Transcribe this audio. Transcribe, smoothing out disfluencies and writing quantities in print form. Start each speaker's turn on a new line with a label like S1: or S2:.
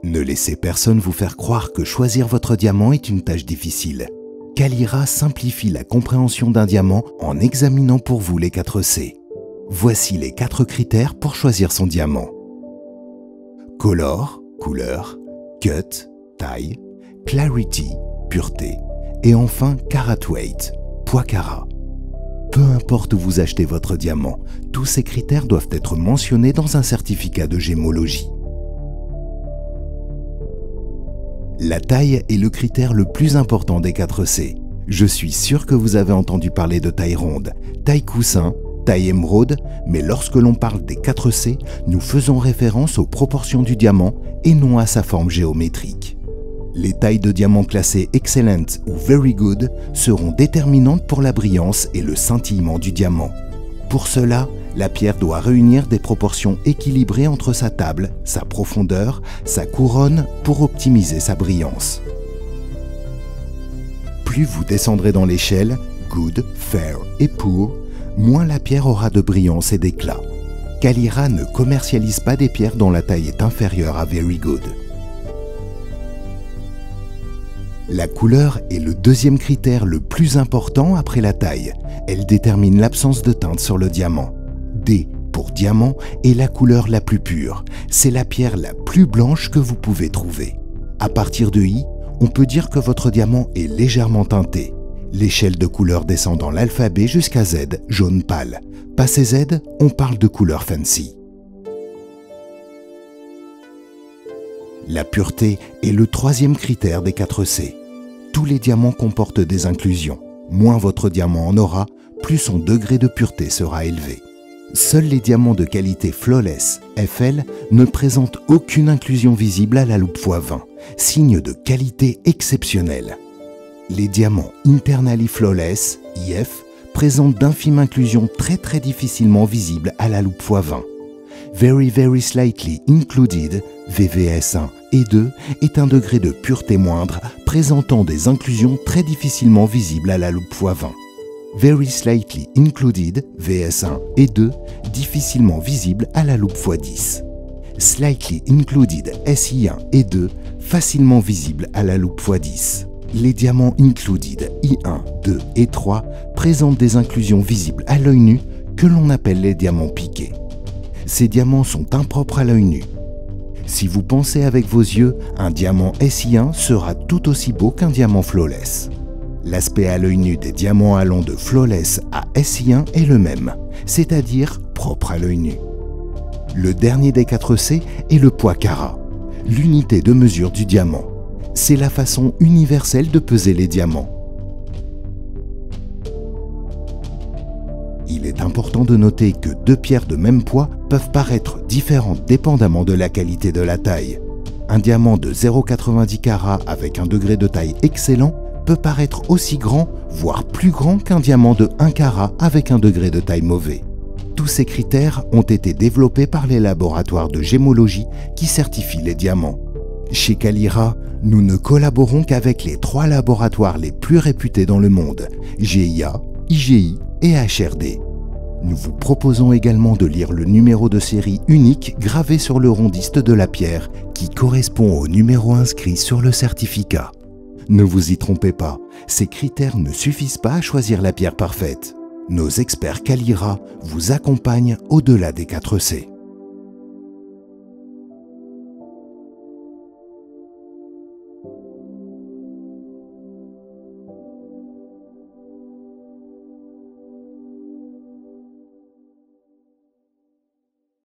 S1: Ne laissez personne vous faire croire que choisir votre diamant est une tâche difficile. Kalira simplifie la compréhension d'un diamant en examinant pour vous les 4 C. Voici les 4 critères pour choisir son diamant. Color, couleur, cut, taille, clarity, pureté, et enfin carat weight, poids carat. Peu importe où vous achetez votre diamant, tous ces critères doivent être mentionnés dans un certificat de gémologie. La taille est le critère le plus important des 4 C. Je suis sûr que vous avez entendu parler de taille ronde, taille coussin, taille émeraude, mais lorsque l'on parle des 4 C, nous faisons référence aux proportions du diamant et non à sa forme géométrique. Les tailles de diamants classées Excellent ou Very Good seront déterminantes pour la brillance et le scintillement du diamant. Pour cela, la pierre doit réunir des proportions équilibrées entre sa table, sa profondeur, sa couronne pour optimiser sa brillance. Plus vous descendrez dans l'échelle, Good, Fair et Poor, moins la pierre aura de brillance et d'éclat. Kalira ne commercialise pas des pierres dont la taille est inférieure à Very Good. La couleur est le deuxième critère le plus important après la taille. Elle détermine l'absence de teinte sur le diamant. D pour diamant est la couleur la plus pure. C'est la pierre la plus blanche que vous pouvez trouver. À partir de I, on peut dire que votre diamant est légèrement teinté. L'échelle de couleur descend dans l'alphabet jusqu'à Z, jaune pâle. Passé Z, on parle de couleur fancy. La pureté est le troisième critère des 4 C. Tous les diamants comportent des inclusions. Moins votre diamant en aura, plus son degré de pureté sera élevé. Seuls les diamants de qualité Flawless, FL, ne présentent aucune inclusion visible à la loupe x20, signe de qualité exceptionnelle. Les diamants Internally Flawless, IF, présentent d'infimes inclusions très difficilement visibles à la loupe x20. Very Slightly Included, VVS1 et 2, est un degré de pureté moindre, présentant des inclusions très difficilement visibles à la loupe x20. Very Slightly Included, VS1 et 2, difficilement visible à la loupe x10. Slightly Included, SI1 et 2, facilement visible à la loupe x10. Les diamants Included I1, 2 et 3 présentent des inclusions visibles à l'œil nu que l'on appelle les diamants piqués. Ces diamants sont impropres à l'œil nu. Si vous pensez avec vos yeux, un diamant SI1 sera tout aussi beau qu'un diamant Flawless. L'aspect à l'œil nu des diamants allant de Flawless à SI1 est le même, c'est-à-dire propre à l'œil nu. Le dernier des 4 C est le poids carat, l'unité de mesure du diamant. C'est la façon universelle de peser les diamants. Il est important de noter que 2 pierres de même poids peuvent paraître différentes dépendamment de la qualité de la taille. Un diamant de 0,90 carats avec un degré de taille excellent peut paraître aussi grand, voire plus grand qu'un diamant de 1 carat avec un degré de taille mauvais. Tous ces critères ont été développés par les laboratoires de gémologie qui certifient les diamants. Chez Kalira, nous ne collaborons qu'avec les 3 laboratoires les plus réputés dans le monde, GIA, IGI et HRD. Nous vous proposons également de lire le numéro de série unique gravé sur le rondiste de la pierre qui correspond au numéro inscrit sur le certificat. Ne vous y trompez pas, ces critères ne suffisent pas à choisir la pierre parfaite. Nos experts Kalira vous accompagnent au-delà des 4 C.